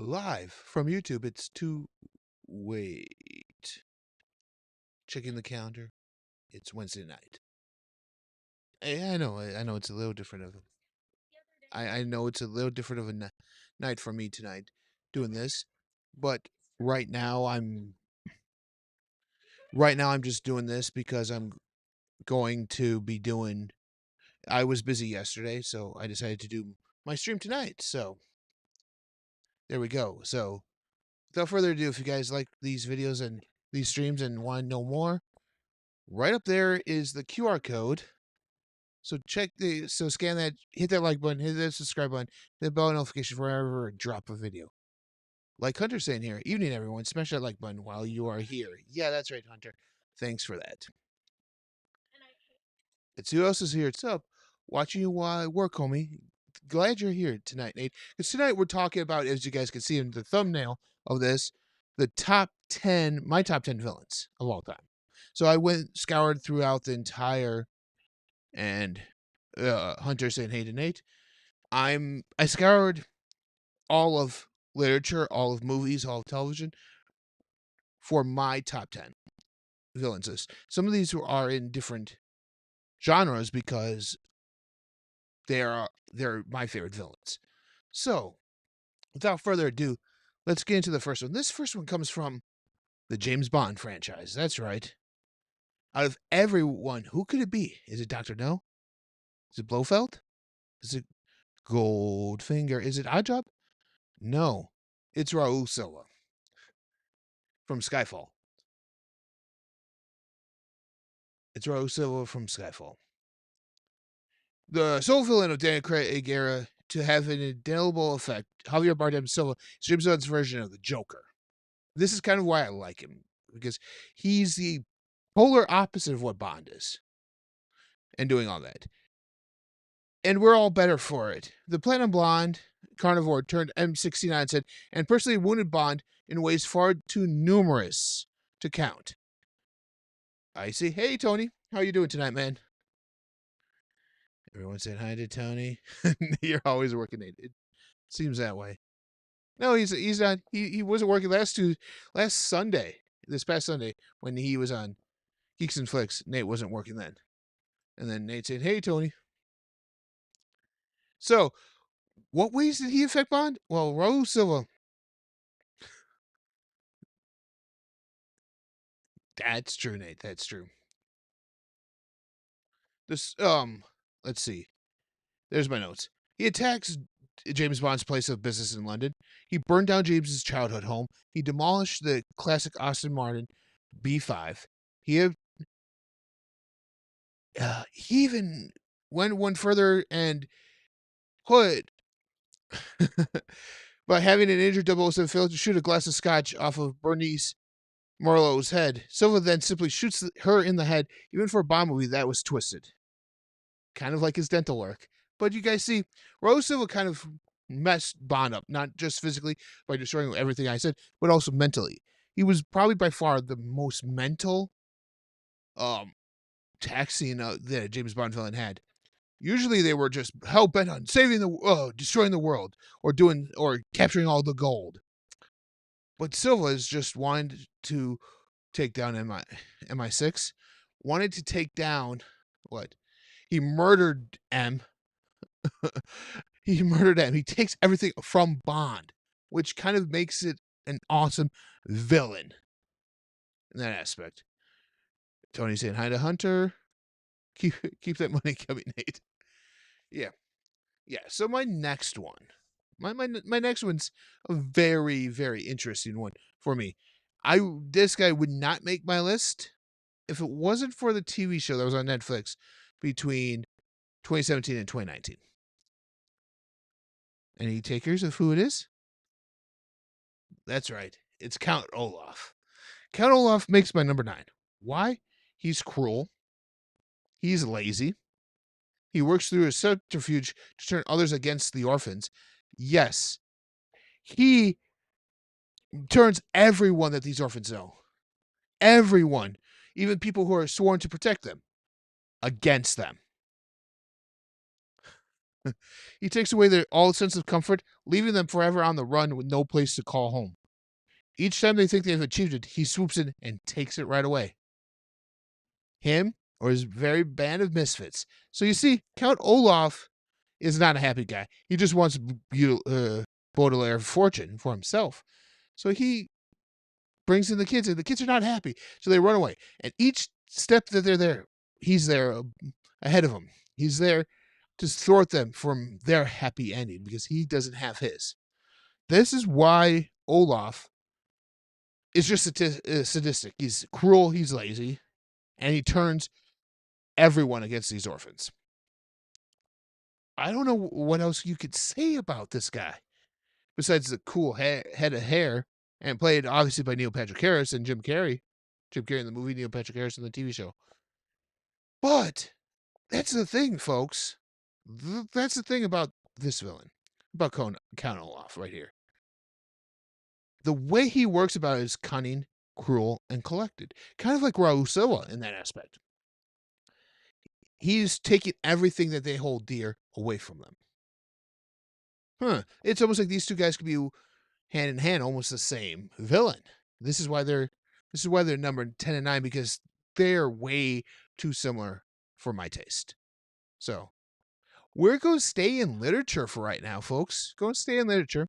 live from YouTube. It's wait. Checking the calendar. It's Wednesday night. I know it's a little different of I know it's a little different of a night for me tonight doing this, but right now I'm just doing this because I'm going to be doing I was busy yesterday, so I decided to do my stream tonight. So there we go. So without further ado, if you guys like these videos and these streams and want to know more, right up there is the QR code. So scan that, hit that like button, hit that subscribe button, hit the bell notification for whenever I drop a video. Like Hunter's saying here, evening everyone, smash that like button while you are here. Yeah, that's right, Hunter. Thanks for that. It's who else is here? It's up. Watching you while I work, homie. Glad you're here tonight, Nate. Because tonight we're talking about, as you guys can see in the thumbnail of this, my top 10 villains of all time. So I scoured throughout the entire, and Hunter saying hey to Nate. I scoured all of literature, all of movies, all of television for my top 10 villains list. Some of these are in different genres because they're my favorite villains. So, without further ado, let's get into the first one. This first one comes from the James Bond franchise. That's right. Out of everyone, who could it be? Is it Dr. No? Is it Blofeld? Is it Goldfinger? Is it Oddjob? No. It's Raul Sila from Skyfall. It's Raul Sila from Skyfall. The sole villain of Daniel Craig era to have an indelible effect, Javier Bardem Silva, is James Bond's version of the Joker. This is kind of why I like him, because he's the polar opposite of what Bond is, and doing all that. And we're all better for it. The Platinum Blonde carnivore turned M69 said, and personally wounded Bond in ways far too numerous to count. I see. Hey, Tony. How you doing tonight, man? Everyone said hi to Tony. You're always working, Nate. It seems that way. No, he's not. He wasn't working this past Sunday, when he was on Geeks and Flicks. Nate wasn't working then. And then Nate said, hey, Tony. So, what ways did he affect Bond? Well, Raul Silva. That's true, Nate. That's true. This, let's see. There's my notes. He attacks James Bond's place of business in London. He burned down James's childhood home. He demolished the classic Aston Martin B5. He even went one further and put by having an injured 007 fail to shoot a glass of scotch off of Bernice Marlowe's head. Silva then simply shoots her in the head, even for a Bond movie that was twisted. Kind of like his dental work. But you guys see, Rose Silva kind of messed Bond up, not just physically by destroying everything I said, but also mentally. He was probably by far the most mental taxing that James Bond villain had. Usually they were just hell bent on destroying the world, or capturing all the gold. But Silva is just wanted to take down MI6, wanted to take down what? He murdered M. He murdered M. He takes everything from Bond, which kind of makes it an awesome villain in that aspect. Tony saying hi to Hunter. Keep that money coming, Nate. Yeah. So my next one, my next one's a very, very interesting one for me. This guy would not make my list if it wasn't for the TV show that was on Netflix between 2017 and 2019. Any takers of who it is? That's right. It's Count Olaf. Count Olaf makes my number 9. Why? He's cruel. He's lazy. He works through a subterfuge to turn others against the orphans. Yes. He turns everyone that these orphans know, everyone, even people who are sworn to protect them, against them. He takes away their all sense of comfort, leaving them forever on the run with no place to call home. Each time they think they've achieved it, he swoops in and takes it right away. Him or his very band of misfits. So you see, Count Olaf is not a happy guy. He just wants Baudelaire fortune for himself. So he brings in the kids, and the kids are not happy. So they run away. And each step that they're there, he's there ahead of them. He's there to thwart them from their happy ending because he doesn't have his. This is why Olaf is just sadistic. He's cruel, he's lazy, and he turns everyone against these orphans. I don't know what else you could say about this guy besides the cool head of hair, and played obviously by Neil Patrick Harris and Jim Carrey. Jim Carrey in the movie, Neil Patrick Harris in the TV show. But that's the thing, folks. That's the thing about this villain, about Count Olaf right here. The way he works about it is cunning, cruel, and collected. Kind of like Raul Silva in that aspect. He's taking everything that they hold dear away from them. It's almost like these two guys could be hand in hand, almost the same villain. This is why they're numbered 10 and 9, because they're way too similar for my taste. So we're going to stay in literature for right now, folks. Go and stay in literature.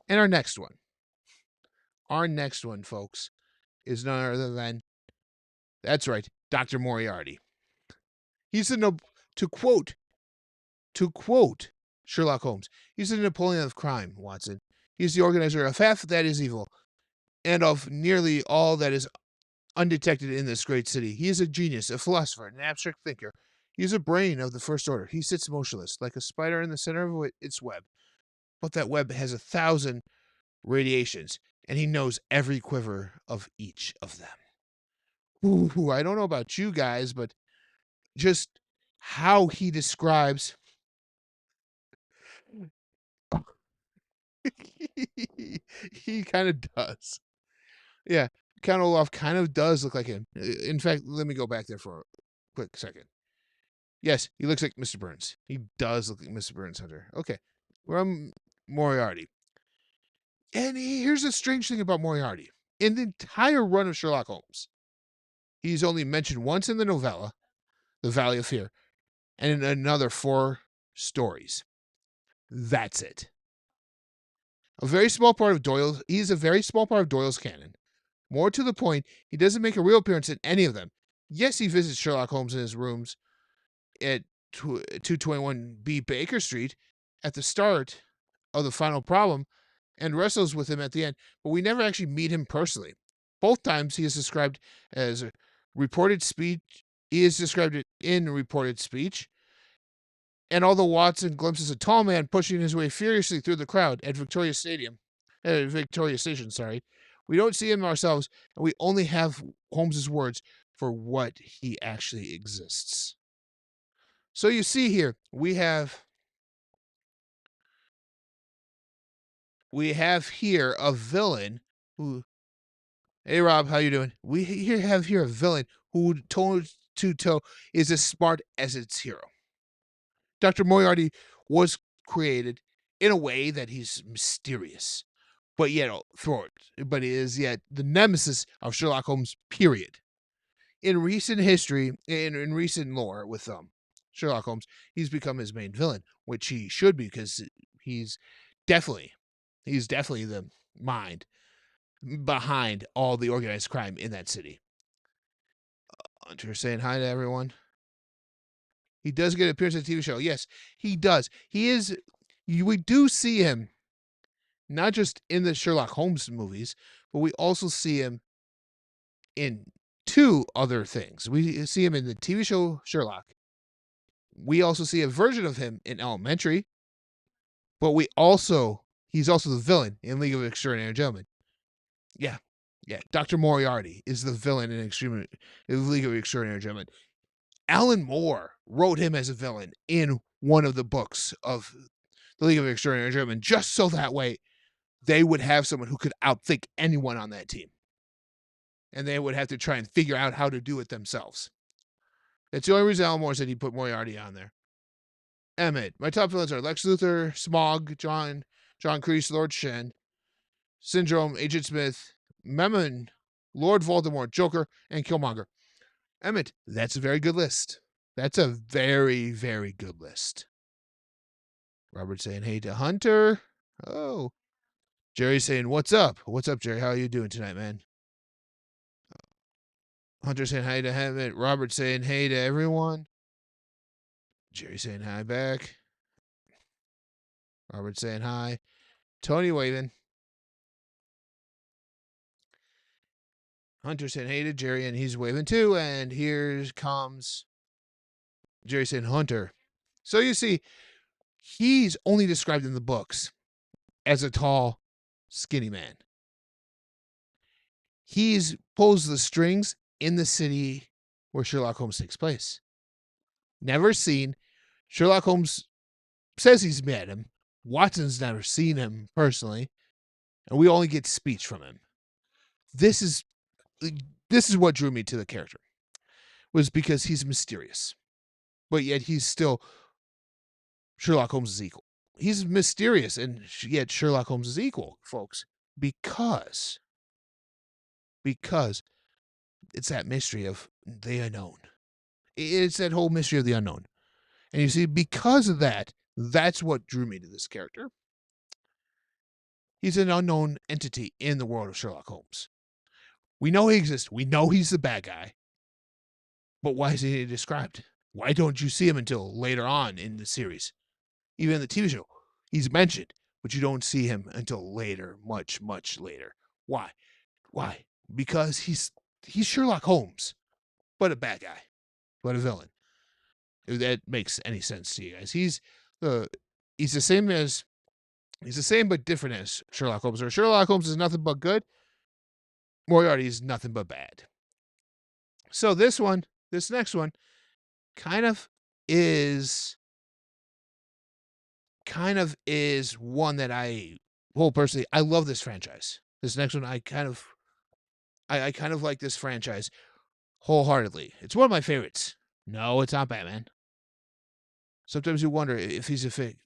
And our next one, folks, is none other than, that's right, Dr. Moriarty. He's to quote Sherlock Holmes, he's the Napoleon of crime, Watson. He's the organizer of half that is evil, and of nearly all that is undetected in this great city. He is a genius, a philosopher, an abstract thinker. He is a brain of the first order. He sits motionless, like a spider in the center of its web. But that web has 1,000 radiations, and he knows every quiver of each of them. Ooh, I don't know about you guys, but just how he describes he kind of does. Yeah, Count Olaf kind of does look like him. In fact, let me go back there for a quick second. Yes, he looks like Mr. Burns. He does look like Mr. Burns Hunter. Okay, we're on Moriarty. And here's the strange thing about Moriarty. In the entire run of Sherlock Holmes, he's only mentioned once in the novella, The Valley of Fear, and in another 4 stories. That's it. He's a very small part of Doyle's canon. More to the point, he doesn't make a real appearance in any of them. Yes, he visits Sherlock Holmes in his rooms at 221B Baker Street at the start of The Final Problem and wrestles with him at the end, but we never actually meet him personally. Both times he is described as reported speech. He is described in reported speech. And although Watson glimpses a tall man pushing his way furiously through the crowd at Victoria Station, we don't see him ourselves, and we only have Holmes's words for what he actually exists. So you see here, we have here a villain who, hey Rob, how you doing? We have here a villain who toe to toe is as smart as its hero. Dr. Moriarty was created in a way that he's mysterious, but yet but is yet the nemesis of Sherlock Holmes, period. In recent history, in recent lore with Sherlock Holmes, he's become his main villain, which he should be, because he's definitely the mind behind all the organized crime in that city. Hunter saying hi to everyone. He does get an appearance on the TV show. Yes, he does. He is. We do see him not just in the Sherlock Holmes movies, but we also see him in 2 other things. We see him in the TV show Sherlock. We also see a version of him in Elementary, but he's also the villain in League of Extraordinary Gentlemen. Yeah. Dr. Moriarty is the villain in League of Extraordinary Gentlemen. Alan Moore wrote him as a villain in one of the books of the League of Extraordinary Gentlemen, just so that way they would have someone who could outthink anyone on that team. And they would have to try and figure out how to do it themselves. That's the only reason Alan Moore said he put Moriarty on there. Emmett. My top villains are Lex Luthor, Smog, John Kreese, Lord Shen, Syndrome, Agent Smith, Memon, Lord Voldemort, Joker, and Killmonger. Emmett, that's a very good list. That's a very, very good list. Robert saying hey to Hunter. Oh. Jerry saying, what's up? What's up, Jerry? How are you doing tonight, man? Hunter saying hi to Emmett. Robert saying hey to everyone. Jerry saying hi back. Robert saying hi. Tony waving. Hunter saying hey to Jerry, and he's waving too. And here comes Jerry saying Hunter. So you see, he's only described in the books as a tall, skinny man. He's pulls the strings in the city where Sherlock Holmes takes place. Never seen. Sherlock Holmes says he's met him. Watson's never seen him personally, and we only get speech from him. This is what drew me to the character, was because he's mysterious, but yet he's still Sherlock Holmes' equal. He's mysterious, and yet Sherlock Holmes is equal, folks, because it's that mystery of the unknown. It's that whole mystery of the unknown. And you see, because of that, that's what drew me to this character. He's an unknown entity in the world of Sherlock Holmes. We know he exists. We know he's the bad guy. But why is he described? Why don't you see him until later on in the series? Even in the TV show, he's mentioned, but you don't see him until later, much, much later. Why? Why? Because he's Sherlock Holmes, but a bad guy, but a villain. If that makes any sense to you guys. He's the same but different as Sherlock Holmes. Or Sherlock Holmes is nothing but good. Moriarty is nothing but bad. So this next one, kind of is one that I love this franchise. This next one, I kind of like this franchise wholeheartedly. It's one of my favorites. No, it's not Batman. Sometimes you wonder if he's a fake.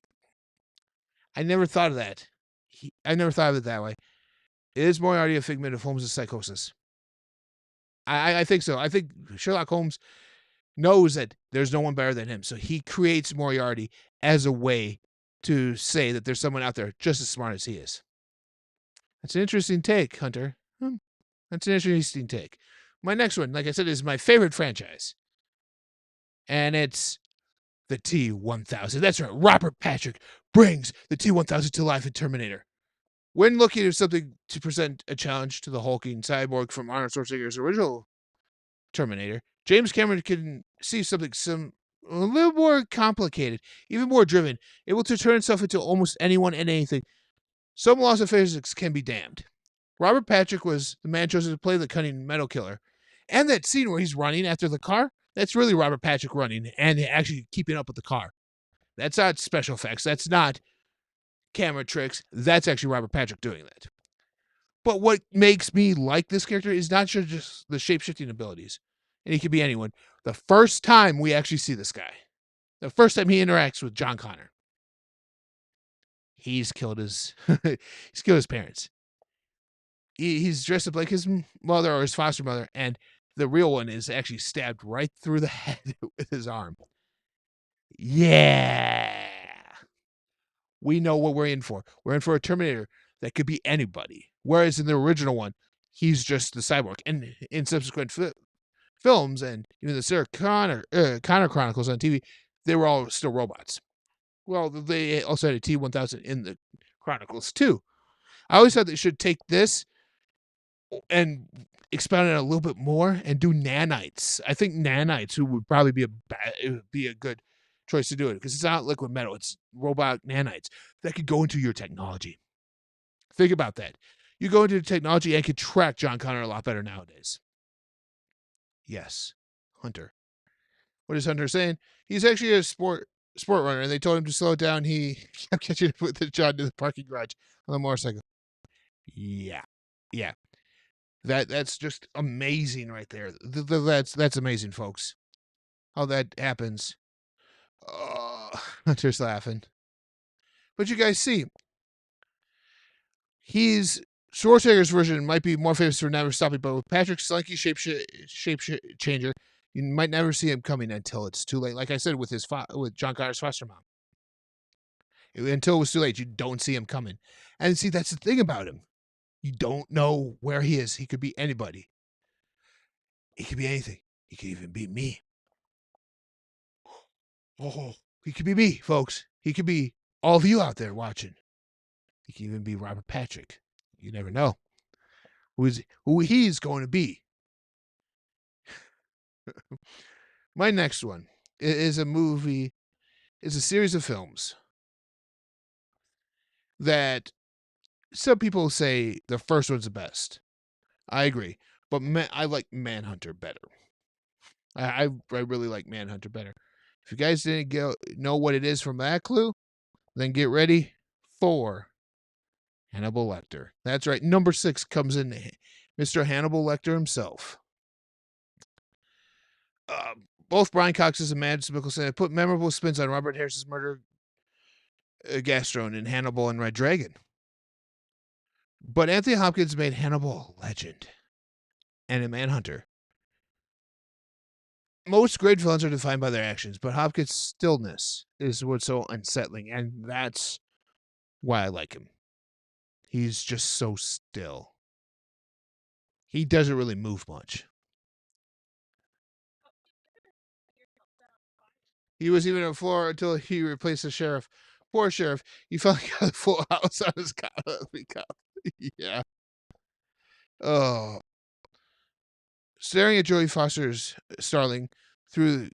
I never thought of that. I never thought of it that way. Is Moriarty a figment of Holmes' psychosis? I think so. I think Sherlock Holmes knows that there's no one better than him, so he creates Moriarty as a way to say that there's someone out there just as smart as he is. That's an interesting take, Hunter. That's an interesting take. My next one, like I said, is my favorite franchise. And it's the T-1000. That's right. Robert Patrick brings the T-1000 to life in Terminator. When looking at something to present a challenge to the hulking cyborg from Arnold Schwarzenegger's original Terminator, James Cameron can see something a little more complicated, even more driven, able to turn itself into almost anyone and anything. Some laws of physics can be damned. Robert Patrick was the man chosen to play the cunning metal killer. And that scene where he's running after the car, that's really Robert Patrick running and actually keeping up with the car. That's not special effects. That's not camera tricks. That's actually Robert Patrick doing that. But what makes me like this character is not just the shape-shifting abilities. And he could be anyone. The first time we actually see this guy, the first time he interacts with John Connor, he's killed his parents. He's dressed up like his mother or his foster mother, and the real one is actually stabbed right through the head with his arm. Yeah. We know what we're in for. We're in for a Terminator that could be anybody. Whereas in the original one, he's just the cyborg. And in subsequent films, and even the Sarah Connor Chronicles on TV, they were all still robots. Well, they also had a T-1000 in the Chronicles too. I always thought they should take this and expound it a little bit more and do nanites. I think nanites would probably be a good choice to do it, because it's not liquid metal, it's robot nanites that could go into your technology. Think about that. You go into the technology and could track John Connor a lot better nowadays. Yes, Hunter. What is Hunter saying? He's actually a sport runner, and they told him to slow down. He kept catching up with the John to the parking garage on the motorcycle. Yeah. That's just amazing right there. That's amazing, folks. How that happens. Hunter's laughing. But you guys see, he's Schwarzenegger's version might be more famous for never stopping, but with Patrick's slinky shape changer, you might never see him coming until it's too late. Like I said, with with John Connor's foster mom, until it was too late, you don't see him coming. And see, that's the thing about him. You don't know where he is. He could be anybody. He could be anything. He could even be me. Oh, he could be me, folks. He could be all of you out there watching. He could even be Robert Patrick. You never know who he's going to be. My next one is a movie. It's a series of films that some people say the first one's the best. I agree, but I like Manhunter better. I really like Manhunter better. If you guys didn't know what it is from that clue, then get ready for Hannibal Lecter. That's right. Number 6 comes in Mr. Hannibal Lecter himself. Both Brian Cox's and Mads Mikkelsen have put memorable spins on Robert Harris's murder Gastron in Hannibal and Red Dragon. But Anthony Hopkins made Hannibal a legend and a Manhunter. Most great villains are defined by their actions, but Hopkins' stillness is what's so unsettling, and that's why I like him. He's just so still. He doesn't really move much. He was even on the floor until he replaced the sheriff. Poor sheriff. He finally got a full house on his cop. Yeah. Oh. Staring at Jodie Foster's Starling through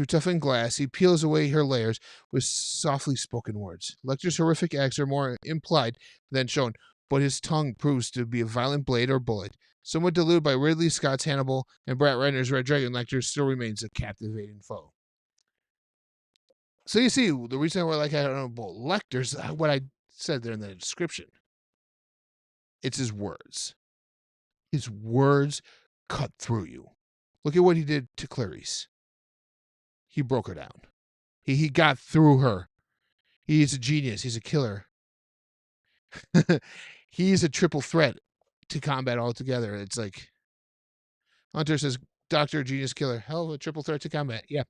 toughened glass, he peels away her layers with softly spoken words. Lecter's horrific acts are more implied than shown, but his tongue proves to be a violent blade or bullet. Somewhat diluted by Ridley Scott's Hannibal and Brett Ratner's Red Dragon, Lecter still remains a captivating foe. So you see, the reason why I like Hannibal Lecter's what I said there in the description. It's his words. His words cut through you. Look at what he did to Clarice. He broke her down. He got through her. He's a genius. He's a killer. He's a triple threat to combat altogether. It's like Hunter says, Doctor, genius, killer. Hell of a triple threat to combat. Yeah.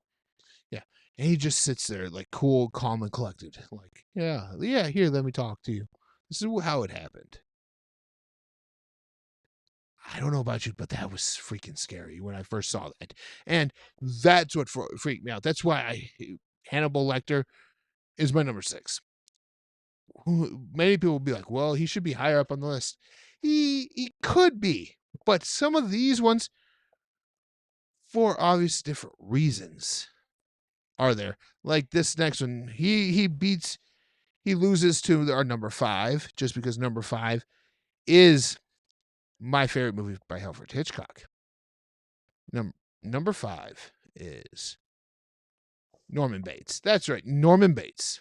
Yeah. And he just sits there like cool, calm, and collected. Like, yeah, here, let me talk to you. This is how it happened. I don't know about you, but that was freaking scary when I first saw that. And that's what freaked me out. That's why Hannibal Lecter is my number 6. Many people will be like, well, he should be higher up on the list. He could be, but some of these ones, for obvious different reasons, are there. Like this next one, he loses to our number 5 just because number 5 is my favorite movie by Alfred Hitchcock. Number 5 is Norman Bates. That's right, Norman Bates.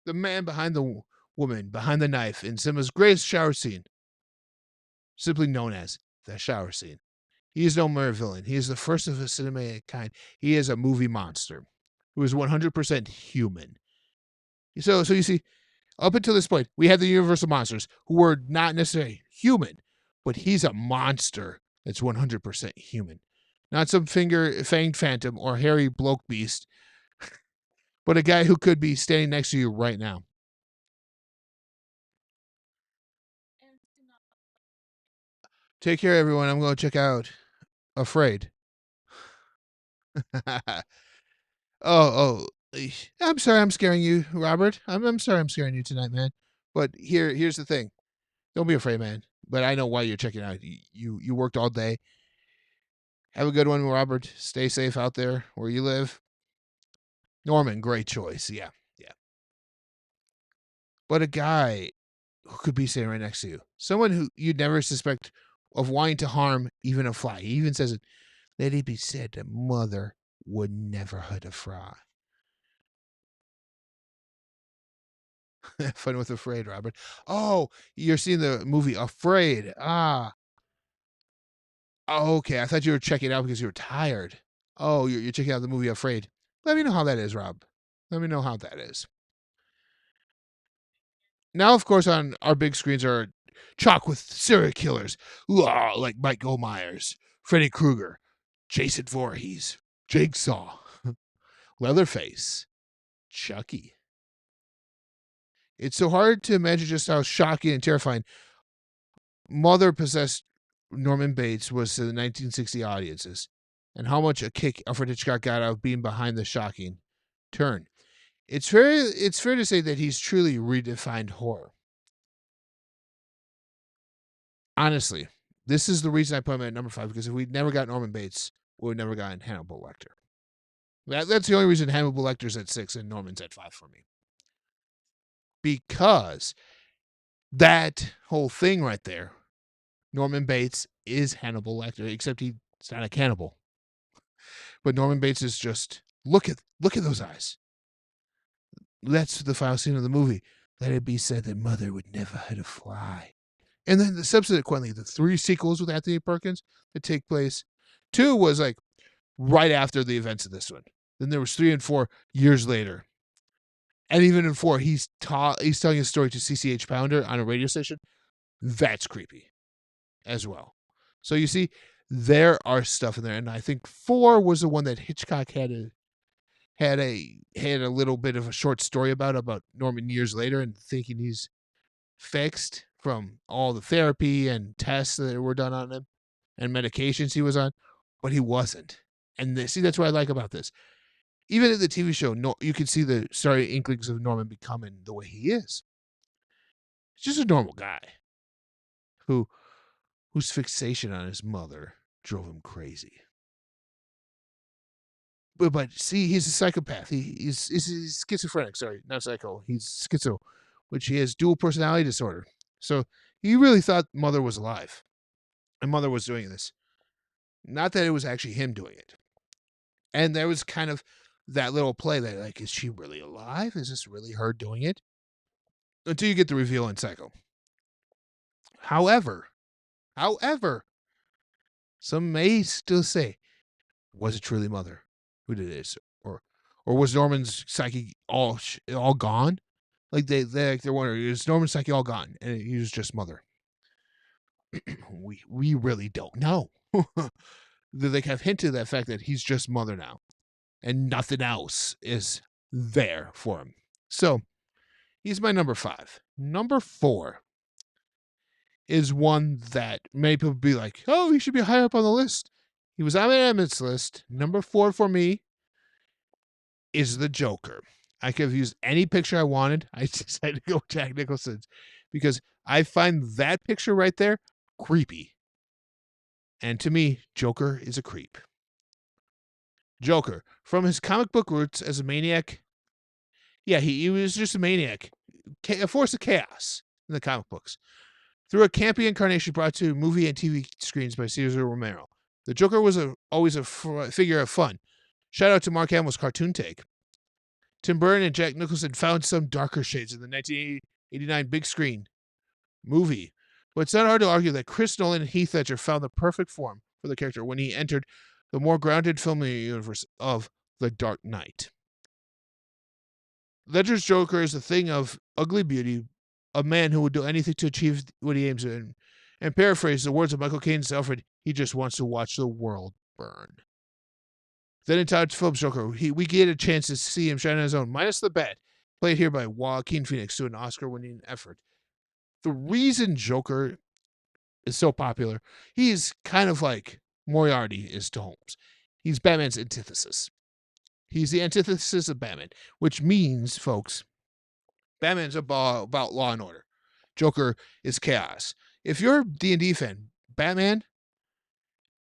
The man behind the woman, behind the knife in cinema's greatest shower scene. Simply known as the shower scene. He is no mere villain. He is the first of his cinematic kind. He is a movie monster who is 100% human. So you see, up until this point, we had the Universal monsters who were not necessarily human, but he's a monster that's 100% human. Not some fanged phantom or hairy bloke beast, but a guy who could be standing next to you right now. Take care, everyone. I'm going to check out Afraid. Oh, I'm sorry I'm scaring you, Robert. I'm sorry I'm scaring you tonight, man. But here's the thing. Don't be afraid, man. But I know why you're checking out. You worked all day. Have a good one, Robert. Stay safe out there where you live. Norman, great choice. Yeah. But a guy who could be sitting right next to you. Someone who you'd never suspect of wanting to harm even a fly. He even says it. Let it be said that mother would never hurt a fly. Fun with Afraid, Robert. Oh, you're seeing the movie Afraid. Ah. Oh, okay. I thought you were checking it out because you were tired. Oh, you're checking out the movie Afraid. Let me know how that is, Rob. Let me know how that is. Now, of course, on our big screens are chock with serial killers, like Michael Myers, Freddy Krueger, Jason Voorhees, Jigsaw, Leatherface, Chucky. It's so hard to imagine just how shocking and terrifying Mother possessed Norman Bates was to the 1960 audiences, and how much a kick Alfred Hitchcock got out of being behind the shocking turn. It's fair to say that he's truly redefined horror. Honestly, this is the reason I put him at number 5, because if we'd never got Norman Bates, we would never gotten Hannibal Lecter. That's the only reason Hannibal Lecter's at 6 and Norman's at 5 for me. Because that whole thing right there, Norman Bates is Hannibal Lecter, except he's not a cannibal. But Norman Bates is just, look at those eyes. That's the final scene of the movie. Let it be said that Mother would never hurt a fly. And then subsequently, the 3 sequels with Anthony Perkins that take place. 2 was like right after the events of this one. Then there was 3 and 4 years later. And even in 4, he's telling his story to CCH Pounder on a radio station. That's creepy as well. So you see, there are stuff in there. And I think 4 was the one that Hitchcock had a little bit of a short story about Norman years later, and thinking he's fixed from all the therapy and tests that were done on him and medications he was on, but he wasn't. And that's what I like about this. Even in the TV show, you can see the starry inklings of Norman becoming the way he is. He's just a normal guy whose fixation on his mother drove him crazy. But see, he's a psychopath. He's schizophrenic. Sorry, not psycho. He's schizo, which he has dual personality disorder. So he really thought Mother was alive, and Mother was doing this. Not that it was actually him doing it. And there was kind of that little play that, like, is she really alive? Is this really her doing it? Until you get the reveal in Psycho. However, some may still say, was it truly Mother who did this, or was Norman's psyche all gone? Like they're wondering, is Norman's psyche all gone, and he was just Mother? we really don't know. They have hinted that fact that he's just Mother now, and nothing else is there for him. So he's my number 5. Number 4 is one that many people be like, oh, he should be higher up on the list. He was on my Emmett's list. Number 4 for me is the Joker. I could have used any picture I wanted. I just had to go with Jack Nicholson's because I find that picture right there creepy. And to me, Joker is a creep. Joker, from his comic book roots as a maniac, yeah, he was just a maniac, a force of chaos in the comic books. Through a campy incarnation brought to movie and TV screens by Cesar Romero, the Joker was always a figure of fun. Shout out to Mark Hamill's cartoon take. Tim Burton and Jack Nicholson found some darker shades in the 1989 big screen movie. But it's not hard to argue that Chris Nolan and Heath Ledger found the perfect form for the character when he entered the more grounded film universe of The Dark Knight. Ledger's Joker is a thing of ugly beauty, a man who would do anything to achieve what he aims at. And paraphrase the words of Michael Caine's Alfred, he just wants to watch the world burn. Then in Todd Phillips' Joker, we get a chance to see him shine on his own, minus the bat, played here by Joaquin Phoenix, to an Oscar-winning effort. The reason Joker is so popular, he's kind of like Moriarty is to Holmes. He's Batman's antithesis. He's the antithesis of Batman, which means, folks, Batman's about law and order. Joker is chaos. If you're a D&D fan, Batman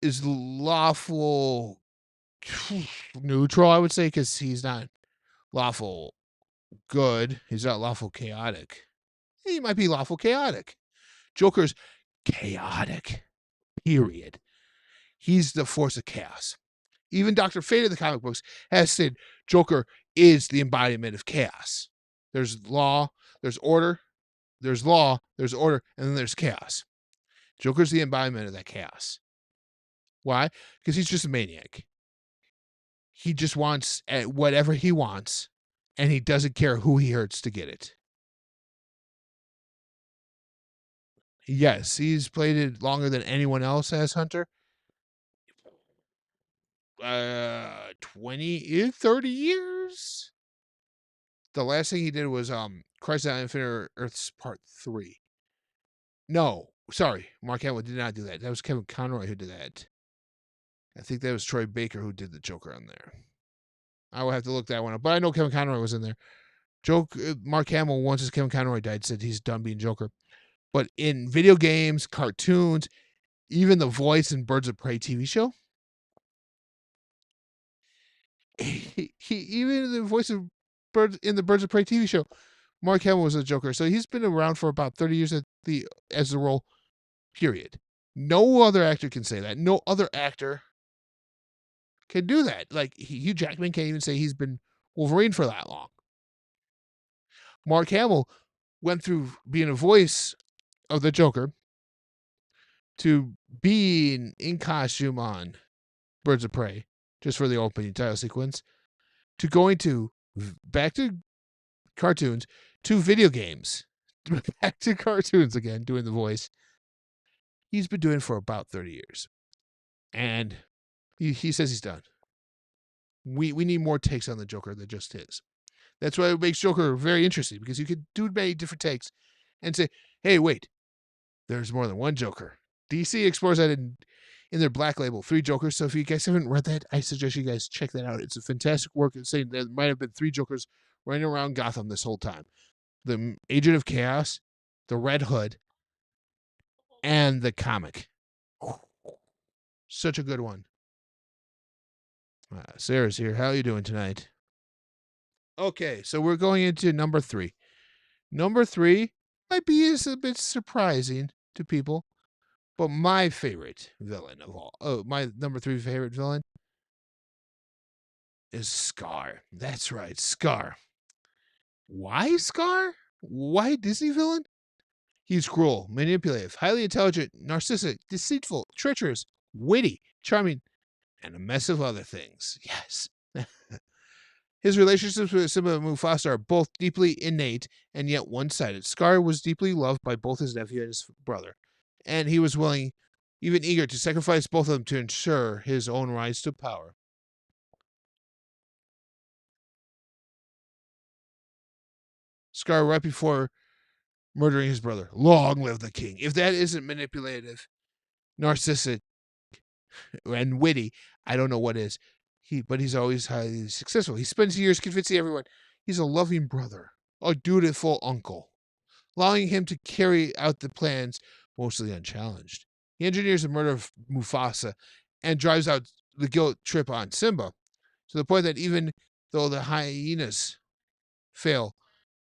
is lawful neutral, I would say, because he's not lawful good. He's not lawful chaotic. He might be lawful chaotic. Joker's chaotic, period. He's the force of chaos. Even Dr. Fate in the comic books has said Joker is the embodiment of chaos. There's law, there's order, there's law, there's order, and then there's chaos. Joker's the embodiment of that chaos. Why? Because he's just a maniac. he just wants whatever he wants, and he doesn't care who he hurts to get it. Yes, he's played it longer than anyone else as Hunter. 20, 30 years. The last thing he did was Crisis on Infinite Earths Part 3. No, sorry, Mark Hamill did not do that. That was Kevin Conroy who did that. I think that was Troy Baker who did the Joker on there. I will have to look that one up, but I know Kevin Conroy was in there. Mark Hamill, once as Kevin Conroy died, said he's done being Joker. But in video games, cartoons, even the voice in Birds of Prey TV show, even the voice of in the Birds of Prey TV show, Mark Hamill was a Joker. So he's been around for about 30 years as the role, period. No other actor can say that. No other actor can do that. Like, Hugh Jackman can't even say he's been Wolverine for that long. Mark Hamill went through being a voice of the Joker to being in costume on Birds of Prey, just for the opening title sequence, to going to back to cartoons, to video games, back to cartoons again, doing the voice. He's been doing it for about 30 years. And he says he's done. We need more takes on the Joker than just his. That's why it makes Joker very interesting, because you could do many different takes and say, hey, wait, there's more than one Joker. DC explores that in their Black Label, 3 Jokers. So if you guys haven't read that, I suggest you guys check that out. It's a fantastic work. It's saying there might have been 3 Jokers running around Gotham this whole time. The Agent of Chaos, the Red Hood, and the comic. Such a good one. Sarah's here. How are you doing tonight? Okay, so we're going into number 3. Number 3 might be a bit surprising to people, but my favorite villain of all, my number 3 favorite villain is Scar. That's right, Scar. Why Scar? Why Disney villain? He's cruel, manipulative, highly intelligent, narcissistic, deceitful, treacherous, witty, charming, and a mess of other things. Yes. His relationships with Simba and Mufasa are both deeply innate and yet one-sided. Scar was deeply loved by both his nephew and his brother, and he was willing, even eager, to sacrifice both of them to ensure his own rise to power. Scar, right before murdering his brother, long live the king. If that isn't manipulative, narcissistic, and witty, I don't know what is. But he's always highly successful. He spends years convincing everyone he's a loving brother, a dutiful uncle, allowing him to carry out the plans mostly unchallenged. He engineers the murder of Mufasa and drives out the guilt trip on Simba, to the point that even though the hyenas fail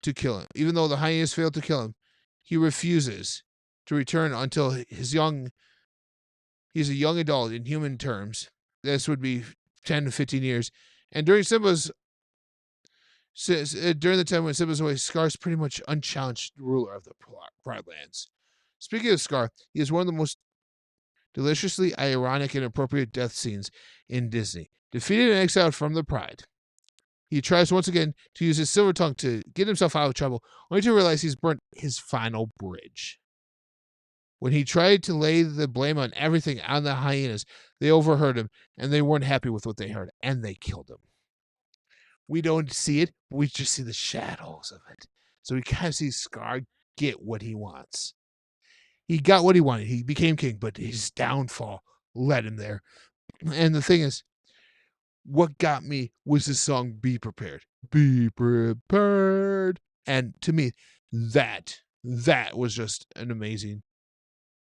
to kill him, he refuses to return until he's a young adult in human terms. This would be 10 to 15 years. And during the time when Simba's away, Scar's pretty much unchallenged ruler of the Pride Lands. Speaking of Scar, he is one of the most deliciously ironic and appropriate death scenes in Disney. Defeated and exiled from the Pride, he tries once again to use his silver tongue to get himself out of trouble, only to realize he's burnt his final bridge. When he tried to lay the blame on everything on the hyenas, they overheard him, and they weren't happy with what they heard, and they killed him. We don't see it, but we just see the shadows of it. So we kind of see Scar get what he wants. He got what he wanted. He became king, but his downfall led him there. And the thing is, what got me was the song Be Prepared. Be prepared. And to me, that was just an amazing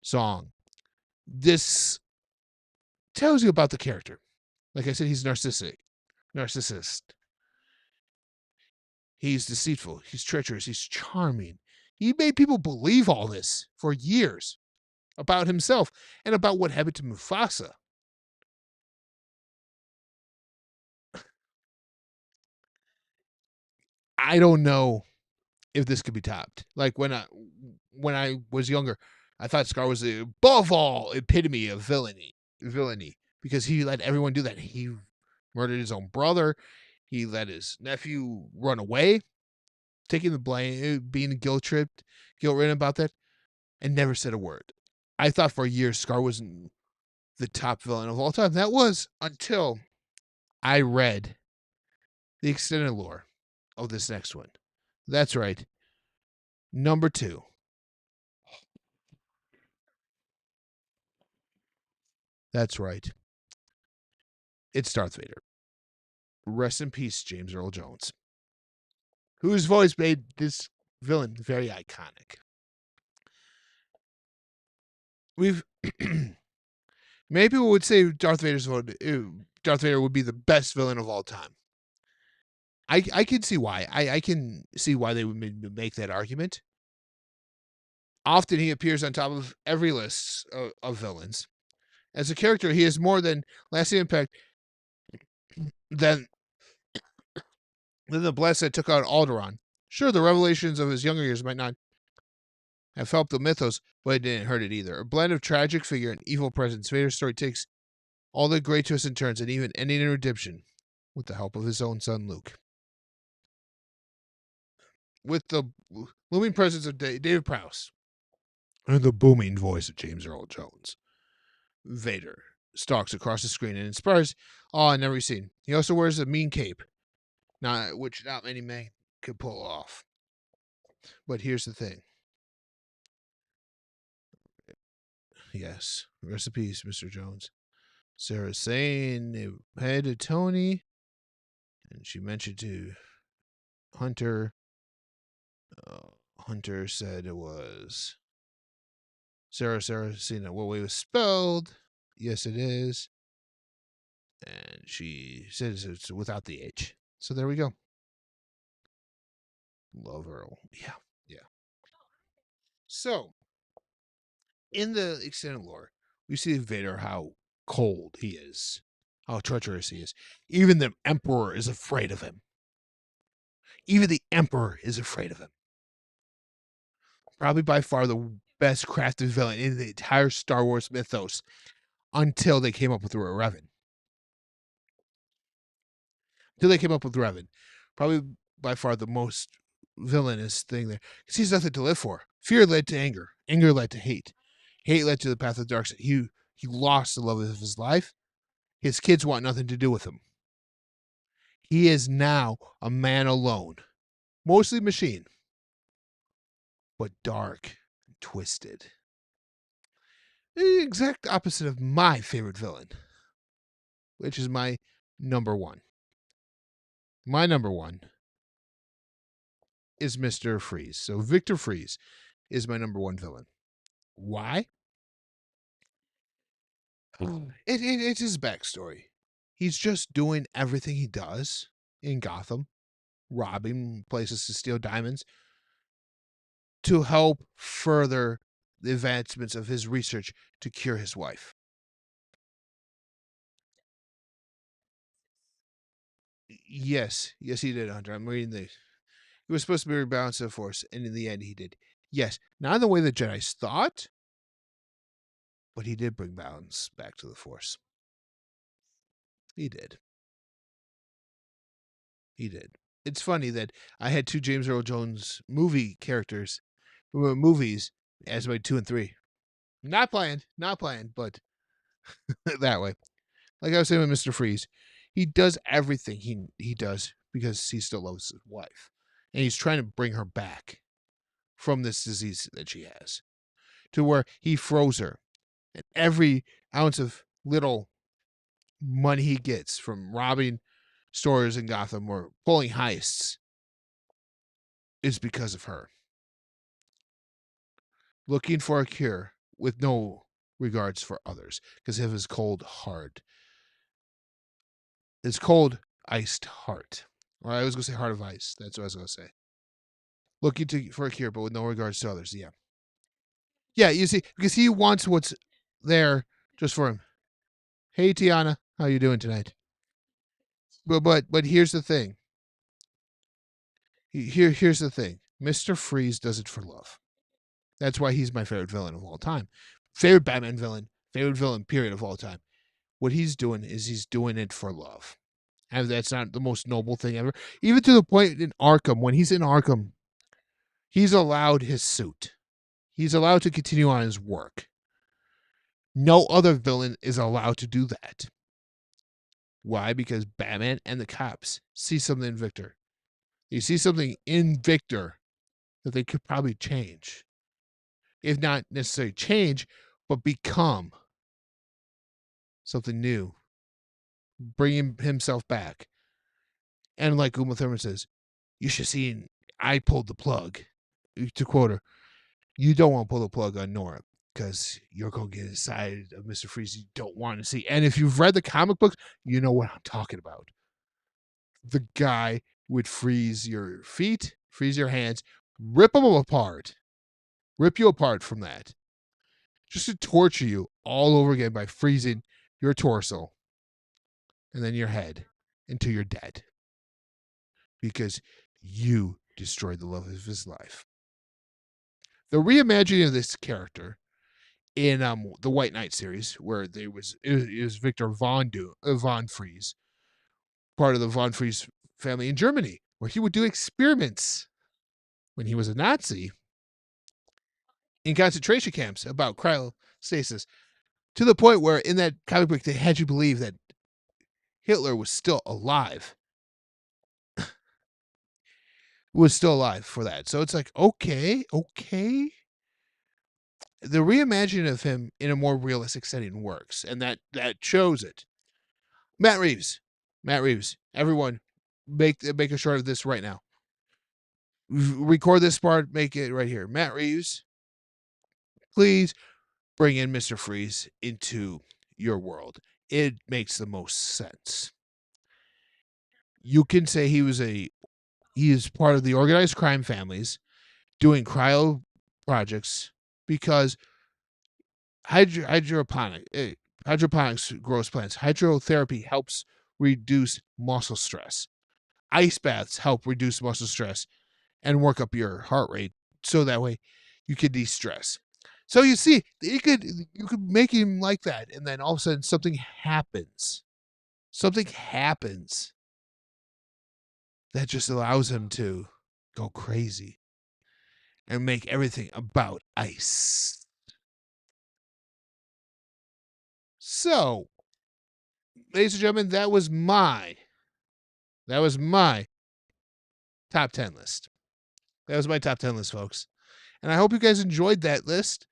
song. This tells you about the character. Like I said, he's narcissist. He's deceitful. He's treacherous. He's charming. He made people believe all this for years about himself and about what happened to Mufasa. I don't know if this could be topped. Like when I was younger, I thought Scar was the above all epitome of villainy because he let everyone do that. He murdered his own brother. He let his nephew run away, taking the blame, being guilt-ridden about that, and never said a word. I thought for years Scar was the top villain of all time. That was until I read the extended lore of this next one. That's right. Number 2. That's right. It's Darth Vader. Rest in peace, James Earl Jones, whose voice made this villain very iconic. Many people would say Darth Vader would be the best villain of all time. I can see why. I can see why they would make that argument. Often he appears on top of every list of villains. As a character, he has more than lasting impact than the blast that took out Alderaan. Sure, the revelations of his younger years might not have helped the mythos, but it didn't hurt it either. A blend of tragic figure and evil presence, Vader's story takes all the great twists and turns and even ending in redemption with the help of his own son, Luke. With the looming presence of David Prowse and the booming voice of James Earl Jones, Vader stalks across the screen and inspires awe in every scene. He also wears a mean cape, which not many men could pull off. But here's the thing. Yes, recipes, Mr. Jones. Sarah's saying hey to Tony, and she mentioned to Hunter. Hunter said it was Sarah seen it what way it was spelled. Yes, it is. And she says it's without the H. So there we go. Love Earl. Yeah. So, in the extended lore, we see Vader how cold he is, how treacherous he is. Even the Emperor is afraid of him. Even the Emperor is afraid of him. Probably by far the best crafted villain in the entire Star Wars mythos until they came up with Revan. Probably by far the most villainous thing there. Because he has nothing to live for. Fear led to anger. Anger led to hate. Hate led to the path of the dark side. He lost the love of his life. His kids want nothing to do with him. He is now a man alone. Mostly machine. But dark and twisted. The exact opposite of my favorite villain. Which is my number 1. My number 1 is Mr. Freeze. So Victor Freeze is my number 1 villain. Why? It's his backstory. He's just doing everything he does in Gotham, robbing places to steal diamonds, to help further the advancements of his research to cure his wife. Yes, he did, Hunter. I'm reading the. He was supposed to be rebalanced the Force, and in the end, he did. Yes, not in the way the Jedi's thought, but he did bring balance back to the Force. He did. It's funny that I had 2 James Earl Jones movies as my 2 and 3. Not planned, but that way. Like I was saying with Mr. Freeze, he does everything he does because he still loves his wife. And he's trying to bring her back from this disease that she has. To where he froze her. And every ounce of little money he gets from robbing stores in Gotham or pulling heists is because of her. Looking for a cure with no regards for others because of his cold heart. His cold, iced heart. Or I was going to say heart of ice. That's what I was going to say. Looking for a cure, but with no regards to others. Yeah. Yeah, you see, because he wants what's there just for him. Hey, Tiana, how you doing tonight? But here's the thing. Here's the thing. Mr. Freeze does it for love. That's why he's my favorite villain of all time. Favorite Batman villain. Favorite villain, period, of all time. What he's doing is he's doing it for love. And that's not the most noble thing ever. Even to the point in Arkham, when he's in Arkham, he's allowed his suit. He's allowed to continue on his work. No other villain is allowed to do that. Why? Because Batman and the cops see something in Victor. You see something in Victor that they could probably change. If not necessarily change, but become something new. Bring himself back. And like Uma Thurman says, you should see, I pulled the plug. To quote her, you don't want to pull the plug on Nora because you're going to get inside of Mr. Freeze you don't want to see. And if you've read the comic books, you know what I'm talking about. The guy would freeze your feet, freeze your hands, rip them apart, rip you apart from that, just to torture you all over again by freezing your torso and then your head until you're dead because you destroyed the love of his life. The reimagining of this character in the White Knight series, where it was Victor Von Fries, part of the Von Fries family in Germany, where he would do experiments when he was a Nazi in concentration camps about cryostasis, to the point where in that comic book they had you believe that Hitler was still alive. Was still alive for that. So it's like, okay. The reimagining of him in a more realistic setting works, and that shows it. Matt Reeves. Everyone, make a short of this right now. Record this part, make it right here. Matt Reeves, please bring in Mr. Freeze into your world. It makes the most sense. You can say he is part of the organized crime families doing cryo projects because hydroponics grows plants. Hydrotherapy helps reduce muscle stress. Ice baths help reduce muscle stress and work up your heart rate so that way you can de-stress. So you see, you could make him like that, and then all of a sudden something happens. Something happens that just allows him to go crazy and make everything about ice. So, ladies and gentlemen, that was my top 10 list. That was my top 10 list, folks. And I hope you guys enjoyed that list.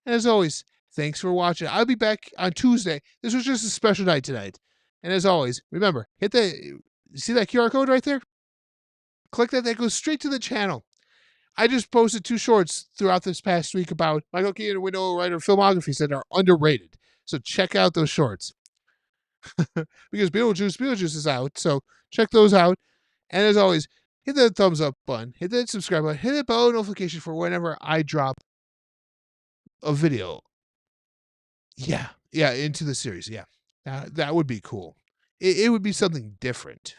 And as always, thanks for watching. I'll be back on Tuesday. This was just a special night tonight. And as always, remember, see that QR code right there? Click that. That goes straight to the channel. I just posted 2 shorts throughout this past week about Michael Keaton and Winona Ryder filmographies that are underrated. So check out those shorts. Because Beetlejuice is out. So check those out. And as always, hit that thumbs up button. Hit that subscribe button. Hit that bell notification for whenever I drop a video. Yeah, into the series. Yeah, that would be cool. It would be something different.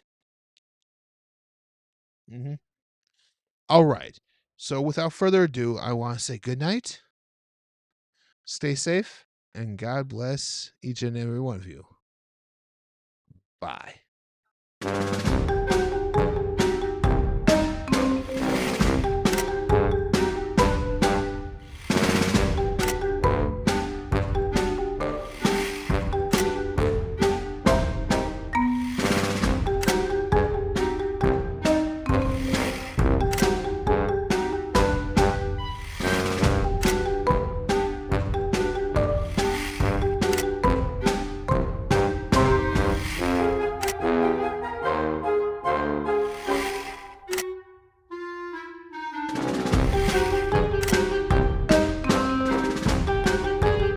Mm-hmm. All right. So without further ado, I want to say good night. Stay safe, and God bless each and every one of you. Bye.